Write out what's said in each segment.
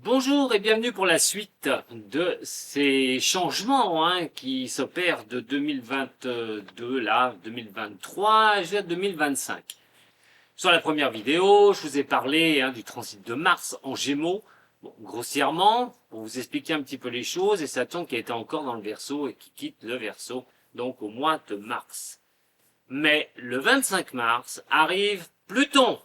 Bonjour et bienvenue pour la suite de ces changements qui s'opèrent de 2022, là, 2023 jusqu'à 2025. Sur la première vidéo, je vous ai parlé du transit de Mars en Gémeaux, grossièrement, pour vous expliquer un petit peu les choses, et Saturne qui était encore dans le Verseau et qui quitte le Verseau, donc au mois de mars. Mais le 25 mars arrive Pluton.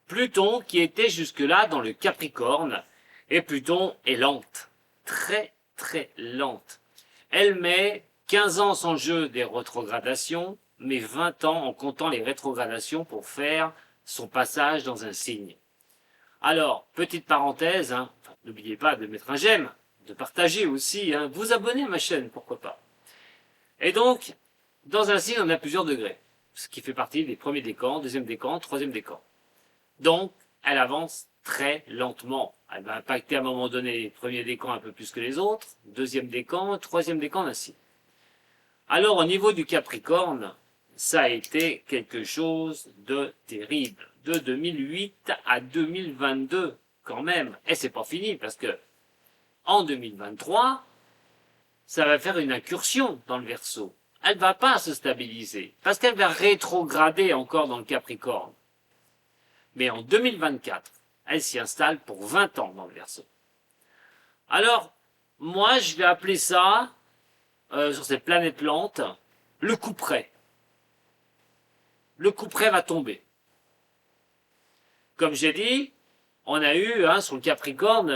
Pluton qui était jusque-là dans le Capricorne, et Pluton est lente, très très lente. Elle met 15 ans sans jeu des rétrogradations, mais 20 ans en comptant les rétrogradations pour faire son passage dans un signe. Alors, petite parenthèse, n'oubliez pas de mettre un j'aime, de partager aussi, vous abonner à ma chaîne, pourquoi pas. Et donc, dans un signe, on a plusieurs degrés, ce qui fait partie des premiers décans, deuxième décan, troisième décan. Donc, elle avance très lentement. Elle va impacter à un moment donné les premiers décans un peu plus que les autres, deuxième décan, troisième décan ainsi. Alors, au niveau du Capricorne, ça a été quelque chose de terrible. De 2008 à 2022, quand même. Et c'est pas fini, parce que en 2023, ça va faire une incursion dans le Verseau. Elle va pas se stabiliser, parce qu'elle va rétrograder encore dans le Capricorne. Mais en 2024, elle s'y installe pour 20 ans dans le Verseau. Alors, moi, je vais appeler ça, sur cette planète lente, le couperet. Le couperet va tomber. Comme j'ai dit, on a eu sur le Capricorne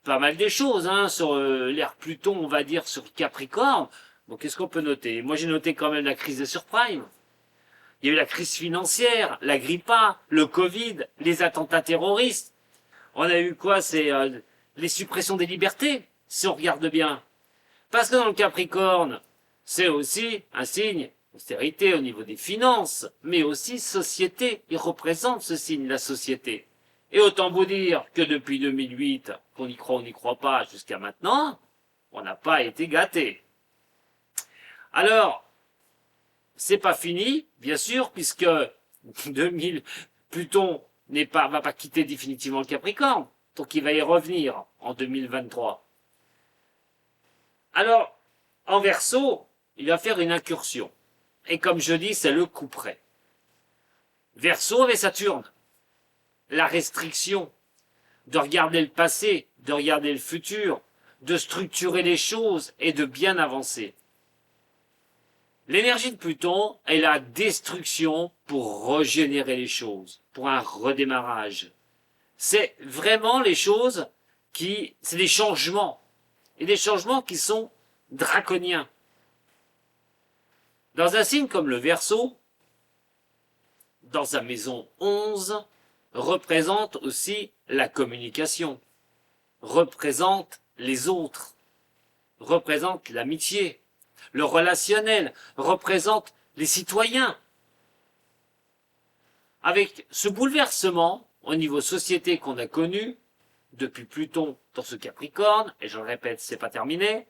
pas mal des choses. Sur l'ère Pluton, on va dire, sur le Capricorne. Donc, qu'est-ce qu'on peut noter? Moi, j'ai noté quand même la crise des subprimes. Il y a eu la crise financière, la grippe A, le Covid, les attentats terroristes. On a eu quoi? C'est les suppressions des libertés, si on regarde bien. Parce que dans le Capricorne, c'est aussi un signe austérité au niveau des finances, mais aussi société. Il représente ce signe, la société. Et autant vous dire que depuis 2008, qu'on y croit ou n'y croit pas jusqu'à maintenant, on n'a pas été gâtés. Alors, c'est pas fini, bien sûr, puisque 2000, Pluton va pas quitter définitivement le Capricorne, donc il va y revenir en 2023. Alors, en Verseau, il va faire une incursion. Et comme je dis, c'est le couperet. Verseau avec Saturne. La restriction de regarder le passé, de regarder le futur, de structurer les choses et de bien avancer. L'énergie de Pluton est la destruction pour régénérer les choses, pour un redémarrage. C'est vraiment les choses c'est des changements, et des changements qui sont draconiens. Dans un signe comme le Verseau, dans sa maison 11, représente aussi la communication, représente les autres, représente l'amitié. Le relationnel représente les citoyens. Avec ce bouleversement au niveau société qu'on a connu depuis Pluton dans ce Capricorne, et je le répète, c'est pas terminé,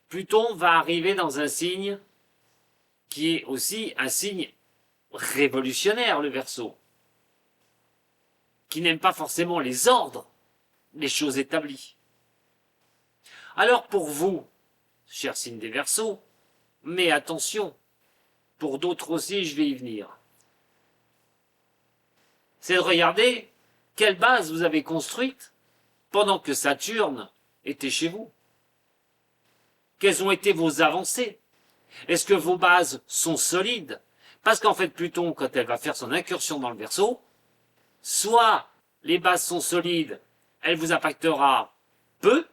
Pluton va arriver dans un signe qui est aussi un signe révolutionnaire, le Verseau, qui n'aime pas forcément les ordres, les choses établies. Alors pour vous, chers signes des Verseaux, mais attention, pour d'autres aussi, je vais y venir. C'est de regarder quelle base vous avez construite pendant que Saturne était chez vous. Quelles ont été vos avancées? Est-ce que vos bases sont solides? Parce qu'en fait, Pluton, quand elle va faire son incursion dans le Verseau, soit les bases sont solides, elle vous impactera peu,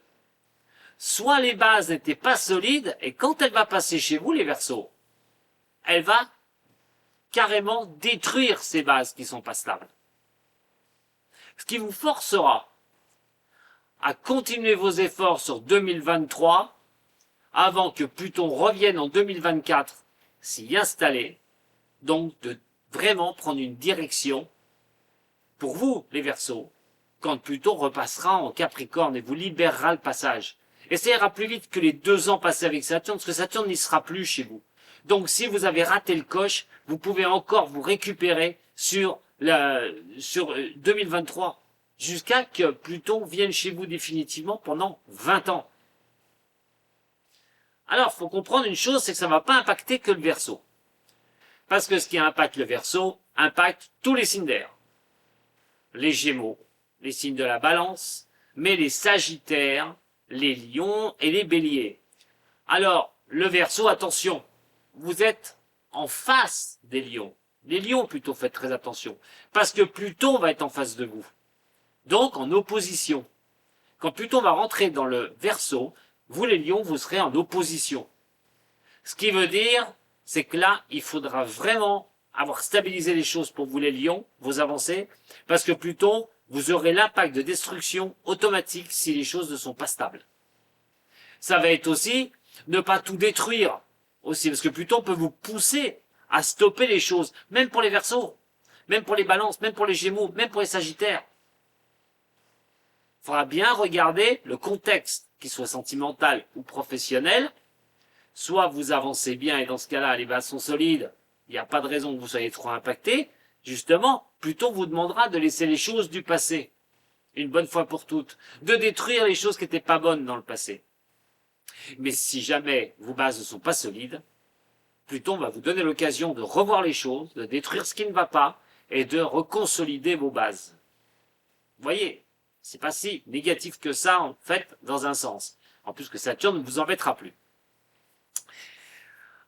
soit les bases n'étaient pas solides, et quand elle va passer chez vous, les Verseaux, elle va carrément détruire ces bases qui ne sont pas stables. Ce qui vous forcera à continuer vos efforts sur 2023, avant que Pluton revienne en 2024 s'y installer, donc de vraiment prendre une direction pour vous, les Verseaux, quand Pluton repassera en Capricorne et vous libérera le passage. Et ça ira plus vite que les 2 ans passés avec Saturne, parce que Saturne n'y sera plus chez vous. Donc si vous avez raté le coche, vous pouvez encore vous récupérer sur 2023. jusqu'à que Pluton vienne chez vous définitivement pendant 20 ans. Alors, il faut comprendre une chose, c'est que ça ne va pas impacter que le Verseau. Parce que ce qui impacte le Verseau impacte tous les signes d'air. Les Gémeaux, les signes de la Balance, mais les Sagittaires, les Lions et les Béliers. Alors, le Verseau, attention, vous êtes en face des Lions. Les Lions, plutôt, faites très attention. Parce que Pluton va être en face de vous. Donc, en opposition. Quand Pluton va rentrer dans le Verseau, vous les Lions, vous serez en opposition. Ce qui veut dire, c'est que là, il faudra vraiment avoir stabilisé les choses pour vous les Lions, vos avancées, parce que Pluton, vous aurez l'impact de destruction automatique si les choses ne sont pas stables. Ça va être aussi ne pas tout détruire, aussi, parce que Pluton peut vous pousser à stopper les choses, même pour les Verseaux, même pour les Balances, même pour les Gémeaux, même pour les Sagittaires. Il faudra bien regarder le contexte, qu'il soit sentimental ou professionnel. Soit vous avancez bien et dans ce cas-là, les bases sont solides, il n'y a pas de raison que vous soyez trop impacté. Justement, Pluton vous demandera de laisser les choses du passé, une bonne fois pour toutes, de détruire les choses qui n'étaient pas bonnes dans le passé. Mais si jamais vos bases ne sont pas solides, Pluton va vous donner l'occasion de revoir les choses, de détruire ce qui ne va pas et de reconsolider vos bases. Vous voyez, c'est pas si négatif que ça, en fait, dans un sens. En plus que Saturne ne vous embêtera plus.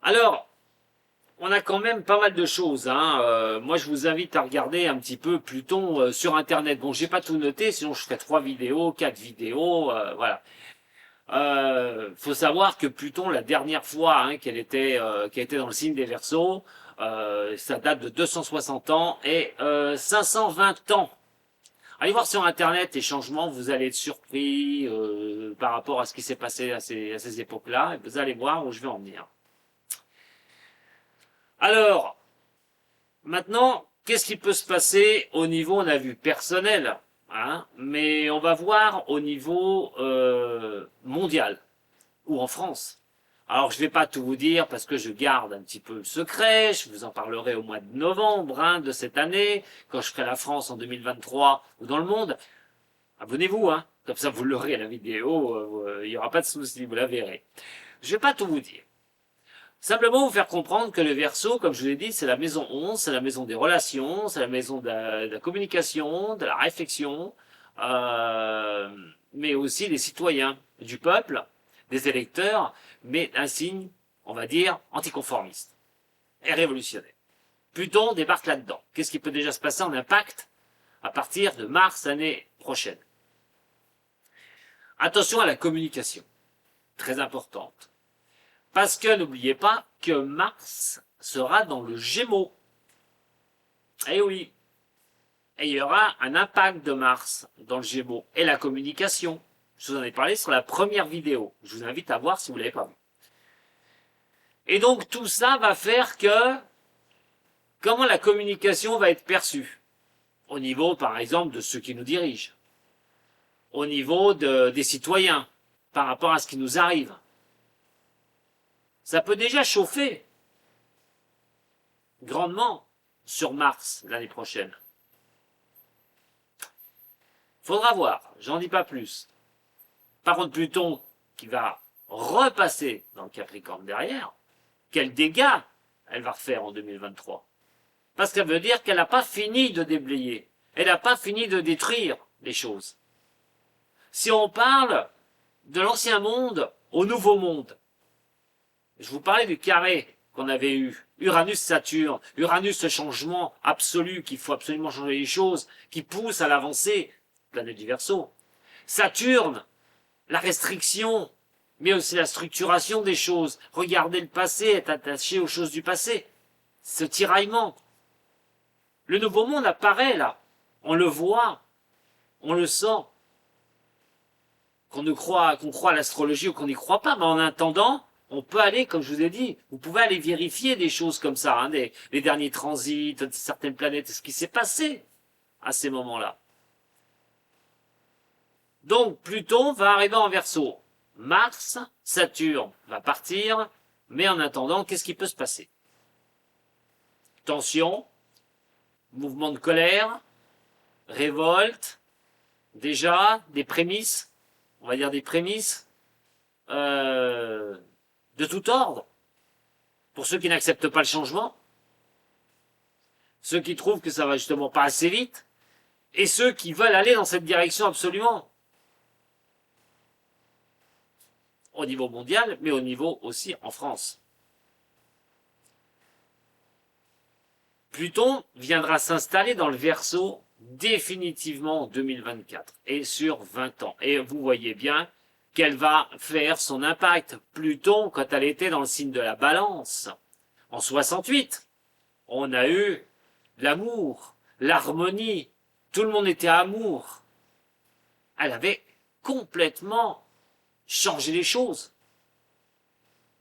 Alors, on a quand même pas mal de choses. Moi, je vous invite à regarder un petit peu Pluton sur Internet. Bon, j'ai pas tout noté, sinon je ferai 3 vidéos, 4 vidéos, voilà. Faut savoir que Pluton, la dernière fois qu'elle était dans le signe des Verseaux, ça date de 260 ans et 520 ans. Allez voir sur Internet les changements, vous allez être surpris par rapport à ce qui s'est passé à ces époques-là, et vous allez voir où je vais en venir. Alors, maintenant, qu'est-ce qui peut se passer au niveau, on a vu, personnel, mais on va voir au niveau mondial, ou en France. Alors, je ne vais pas tout vous dire parce que je garde un petit peu le secret, je vous en parlerai au mois de novembre de cette année, quand je ferai la France en 2023 ou dans le monde. Abonnez-vous, comme ça vous l'aurez à la vidéo, il n'y aura pas de souci, vous la verrez. Je ne vais pas tout vous dire. Simplement vous faire comprendre que le Verseau, comme je vous l'ai dit, c'est la maison 11, c'est la maison des relations, c'est la maison de la communication, de la réflexion, mais aussi des citoyens, du peuple, des électeurs, mais un signe, on va dire, anticonformiste et révolutionnaire. Pluton débarque là-dedans. Qu'est-ce qui peut déjà se passer en impact à partir de mars l'année prochaine? Attention à la communication, très importante. Parce que n'oubliez pas que Mars sera dans le Gémeaux. Eh oui. Et il y aura un impact de Mars dans le Gémeaux. Et la communication. Je vous en ai parlé sur la première vidéo. Je vous invite à voir si vous ne l'avez pas vu. Et donc tout ça va faire que comment la communication va être perçue. Au niveau, par exemple, de ceux qui nous dirigent. Au niveau des citoyens. Par rapport à ce qui nous arrive. Ça peut déjà chauffer grandement sur Mars l'année prochaine. Faudra voir, j'en dis pas plus. Par contre, Pluton, qui va repasser dans le Capricorne derrière, quels dégâts elle va refaire en 2023. Parce que ça veut dire qu'elle n'a pas fini de déblayer. Elle n'a pas fini de détruire les choses. Si on parle de l'ancien monde au nouveau monde, je vous parlais du carré qu'on avait eu. Uranus-Saturne. Uranus, ce changement absolu, qu'il faut absolument changer les choses, qui pousse à l'avancée, planète du Verseau. Saturne, la restriction, mais aussi la structuration des choses. Regarder le passé, être attaché aux choses du passé. Ce tiraillement. Le nouveau monde apparaît là. On le voit. On le sent. Qu'on croit à l'astrologie ou qu'on n'y croit pas, mais en attendant, on peut aller, comme je vous ai dit, vous pouvez aller vérifier des choses comme ça, les derniers transits de certaines planètes, ce qui s'est passé à ces moments-là. Donc Pluton va arriver en Verseau. Mars, Saturne va partir, mais en attendant, qu'est-ce qui peut se passer? Tension, mouvement de colère, révolte, déjà des prémices, on va dire des prémices de tout ordre, pour ceux qui n'acceptent pas le changement, ceux qui trouvent que ça va justement pas assez vite, et ceux qui veulent aller dans cette direction absolument, au niveau mondial, mais au niveau aussi en France. Pluton viendra s'installer dans le Verseau définitivement en 2024 et sur 20 ans. Et vous voyez bien qu'elle va faire son impact. Pluton, quand elle était dans le signe de la Balance, en 68, on a eu l'amour, l'harmonie, tout le monde était amour. Elle avait complètement changé les choses.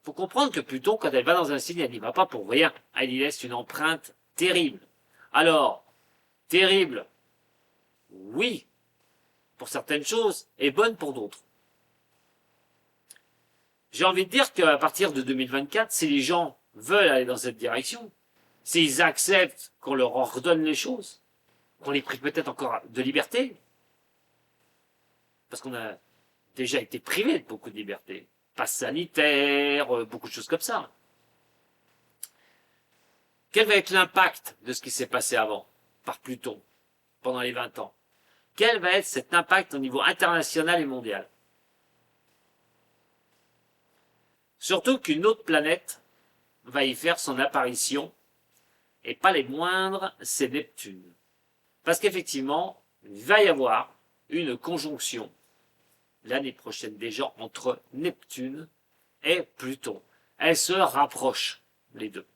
Il faut comprendre que Pluton, quand elle va dans un signe, elle n'y va pas pour rien. Elle y laisse une empreinte terrible. Alors, terrible, oui, pour certaines choses, et bonne pour d'autres. J'ai envie de dire qu'à partir de 2024, si les gens veulent aller dans cette direction, s'ils acceptent qu'on leur ordonne les choses, qu'on les prive peut-être encore de liberté, parce qu'on a déjà été privé de beaucoup de liberté, passe sanitaire, beaucoup de choses comme ça. Quel va être l'impact de ce qui s'est passé avant, par Pluton, pendant les 20 ans? Quel va être cet impact au niveau international et mondial? Surtout qu'une autre planète va y faire son apparition, et pas les moindres, c'est Neptune. Parce qu'effectivement, il va y avoir une conjonction, l'année prochaine déjà, entre Neptune et Pluton. Elles se rapprochent, les deux.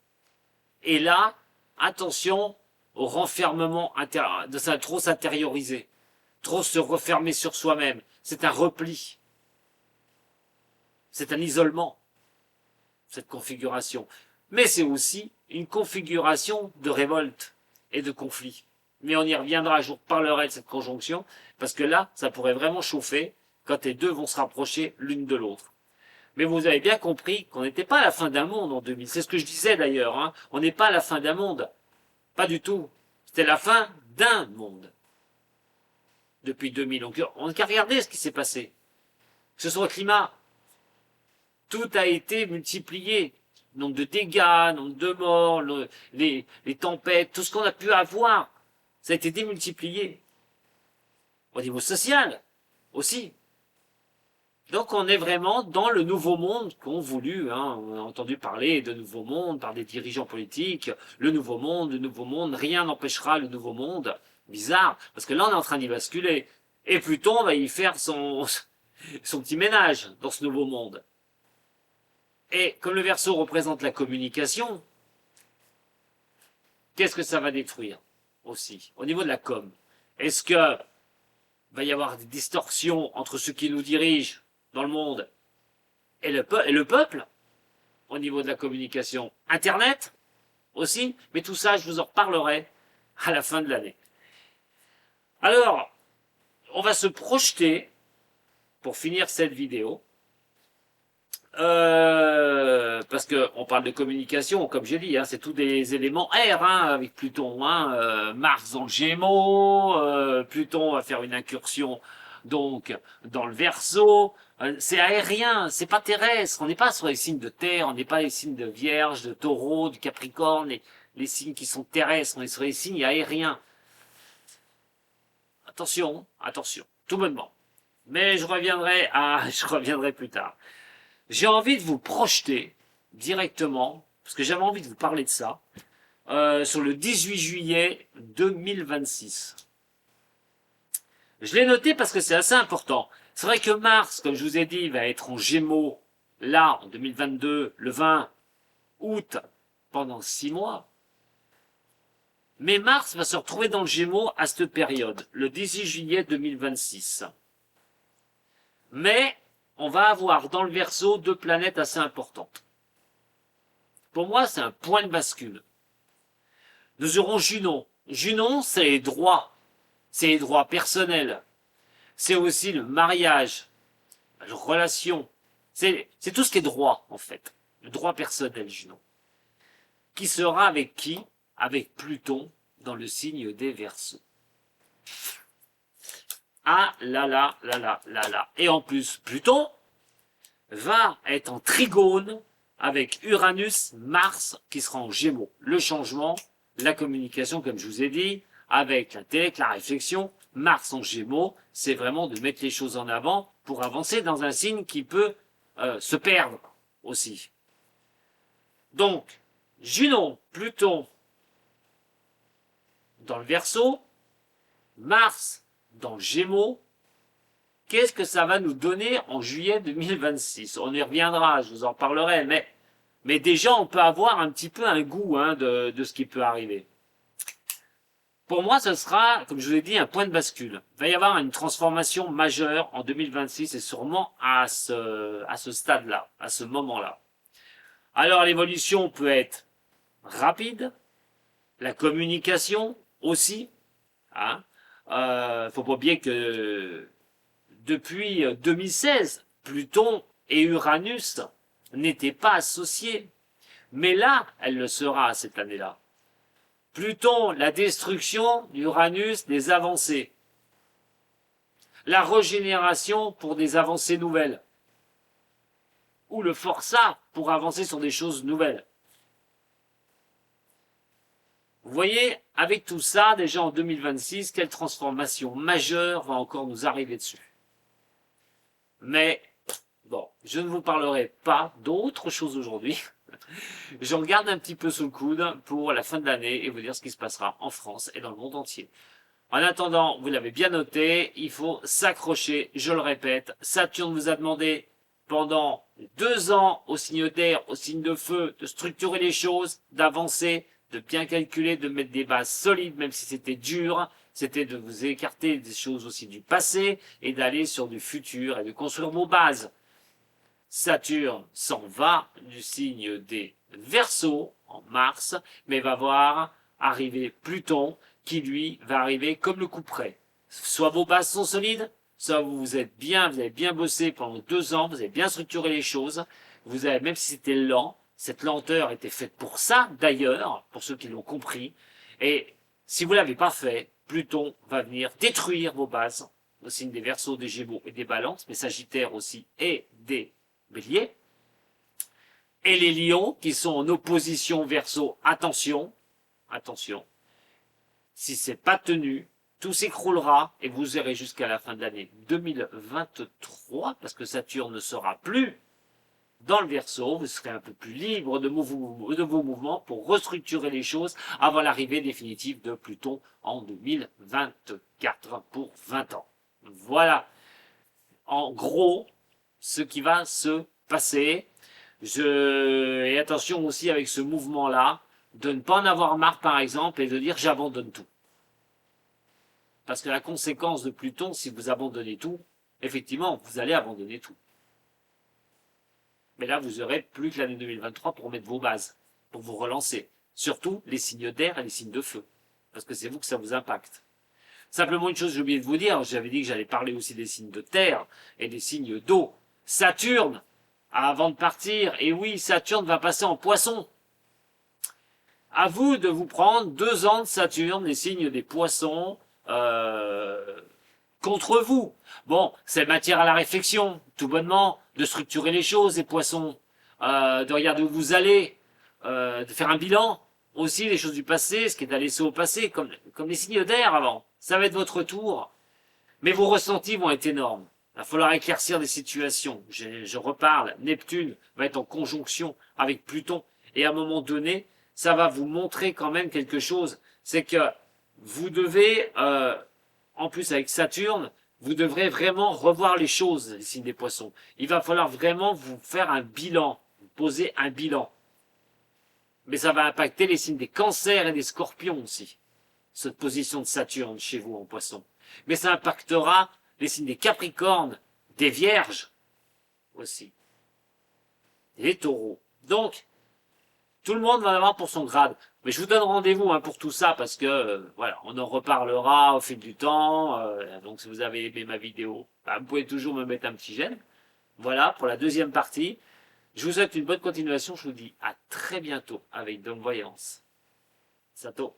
Et là, attention au renfermement de ça, trop s'intérioriser, trop se refermer sur soi-même. C'est un repli. C'est un isolement, cette configuration. Mais c'est aussi une configuration de révolte et de conflit. Mais on y reviendra, je vous reparlerai de cette conjonction, parce que là, ça pourrait vraiment chauffer quand les deux vont se rapprocher l'une de l'autre. Mais vous avez bien compris qu'on n'était pas à la fin d'un monde en 2000. C'est ce que je disais d'ailleurs. Hein. On n'est pas à la fin d'un monde. Pas du tout. C'était la fin d'un monde. Depuis 2000. Donc on n'a qu'à regarder ce qui s'est passé. Que ce soit au climat. Tout a été multiplié. Nombre de dégâts, nombre de morts, les tempêtes, tout ce qu'on a pu avoir. Ça a été démultiplié. Au niveau social aussi. Donc on est vraiment dans le nouveau monde qu'ont voulu, hein, on a entendu parler de nouveau monde par des dirigeants politiques, le nouveau monde, rien n'empêchera le nouveau monde. Bizarre, parce que là on est en train d'y basculer. Et Pluton va y faire son petit ménage dans ce nouveau monde. Et comme le Verseau représente la communication, qu'est-ce que ça va détruire aussi au niveau de la com? Est-ce que va y avoir des distorsions entre ceux qui nous dirigent dans le monde et le peuple au niveau de la communication? Internet aussi, mais tout ça, je vous en reparlerai à la fin de l'année. Alors, on va se projeter, pour finir cette vidéo, parce qu'on parle de communication, comme j'ai dit, hein, c'est tous des éléments R, hein, avec Pluton, hein, Mars dans le Gémeaux, Pluton va faire une incursion donc dans le Verseau, c'est aérien, c'est pas terrestre, on n'est pas sur les signes de terre, on n'est pas les signes de Vierge, de Taureau, de Capricorne, les signes qui sont terrestres, on est sur les signes aériens. Attention, attention, tout bonnement. Mais je reviendrai plus tard. J'ai envie de vous projeter directement, parce que j'avais envie de vous parler de ça, sur le 18 juillet 2026. Je l'ai noté parce que c'est assez important. C'est vrai que Mars, comme je vous ai dit, va être en Gémeaux, là, en 2022, le 20 août, pendant 6 mois. Mais Mars va se retrouver dans le Gémeaux à cette période, le 18 juillet 2026. Mais on va avoir dans le Verseau deux planètes assez importantes. Pour moi, c'est un point de bascule. Nous aurons Junon. Junon, c'est les droits. C'est les droits personnels. C'est aussi le mariage, la relation. C'est tout ce qui est droit, en fait. Le droit personnel, Junon. Qui sera avec qui? Avec Pluton dans le signe des Verseaux. Ah là là là là là là. Et en plus, Pluton va être en trigone avec Uranus, Mars qui sera en Gémeaux. Le changement, la communication, comme je vous ai dit, avec l'intellect, la réflexion, Mars en Gémeaux, c'est vraiment de mettre les choses en avant pour avancer dans un signe qui peut se perdre aussi. Donc, Junon, Pluton dans le Verseau, Mars dans le Gémeaux, qu'est-ce que ça va nous donner en juillet 2026? On y reviendra, je vous en parlerai, mais déjà on peut avoir un petit peu un goût de ce qui peut arriver. Pour moi, ce sera, comme je vous l'ai dit, un point de bascule. Il va y avoir une transformation majeure en 2026 et sûrement à ce stade-là, à ce moment-là. Alors l'évolution peut être rapide, la communication aussi. Hein. Faut pas oublier que depuis 2016, Pluton et Uranus n'étaient pas associés. Mais là, elle le sera cette année-là. Pluton, la destruction, Uranus, des avancées. La régénération pour des avancées nouvelles. Ou le forçat pour avancer sur des choses nouvelles. Vous voyez, avec tout ça, déjà en 2026, quelle transformation majeure va encore nous arriver dessus. Mais, bon, je ne vous parlerai pas d'autre chose aujourd'hui. J'en garde un petit peu sous le coude pour la fin de l'année et vous dire ce qui se passera en France et dans le monde entier. En attendant, vous l'avez bien noté, il faut s'accrocher, je le répète. Saturne vous a demandé pendant 2 ans au signe d'air, au signe de feu, de structurer les choses, d'avancer, de bien calculer, de mettre des bases solides, même si c'était dur. C'était de vous écarter des choses aussi du passé et d'aller sur du futur et de construire vos bases. Saturne s'en va du signe des Verseaux en mars, mais va voir arriver Pluton qui lui va arriver comme le coup près. Soit vos bases sont solides, soit vous avez bien bossé pendant 2 ans, vous avez bien structuré les choses, vous avez, même si c'était lent, cette lenteur était faite pour ça d'ailleurs, pour ceux qui l'ont compris, et si vous ne l'avez pas fait, Pluton va venir détruire vos bases, au signe des Verseaux, des Gémeaux et des Balances, mais Sagittaire aussi, et des Béliers. Et les Lions qui sont en opposition Verseau, attention, attention, si c'est pas tenu, tout s'écroulera et vous irez jusqu'à la fin de l'année 2023 parce que Saturne ne sera plus dans le Verseau, vous serez un peu plus libre de vos mouvements pour restructurer les choses avant l'arrivée définitive de Pluton en 2024 pour 20 ans. Voilà, en gros, ce qui va se passer. Et attention aussi avec ce mouvement-là, de ne pas en avoir marre par exemple et de dire j'abandonne tout. Parce que la conséquence de Pluton, si vous abandonnez tout, effectivement, vous allez abandonner tout. Mais là, vous aurez plus que l'année 2023 pour mettre vos bases, pour vous relancer. Surtout les signes d'air et les signes de feu. Parce que c'est vous que ça vous impacte. Simplement une chose, j'ai oublié de vous dire, j'avais dit que j'allais parler aussi des signes de terre et des signes d'eau. Saturne, avant de partir, et oui, Saturne va passer en Poisson. À vous de vous prendre 2 ans de Saturne, les signes des Poissons, contre vous. Bon, c'est matière à la réflexion, tout bonnement, de structurer les choses, les Poissons, de regarder où vous allez, de faire un bilan, aussi les choses du passé, ce qui est à laisser au passé, comme les signes d'air avant. Ça va être votre tour. Mais vos ressentis vont être énormes. Il va falloir éclaircir des situations. Je reparle, Neptune va être en conjonction avec Pluton. Et à un moment donné, ça va vous montrer quand même quelque chose. C'est que vous devez, en plus avec Saturne, vous devrez vraiment revoir les choses, les signes des Poissons. Il va falloir vraiment vous faire un bilan, vous poser un bilan. Mais ça va impacter les signes des Cancers et des Scorpions aussi, cette position de Saturne chez vous en Poisson. Mais ça impactera les signes des Capricornes, des Vierges aussi, les Taureaux. Donc, tout le monde va en avoir pour son grade. Mais je vous donne rendez-vous pour tout ça parce que voilà, on en reparlera au fil du temps. Donc, si vous avez aimé ma vidéo, vous pouvez toujours me mettre un petit j'aime. Voilà pour la deuxième partie. Je vous souhaite une bonne continuation. Je vous dis à très bientôt avec Dom Voyance. Sato.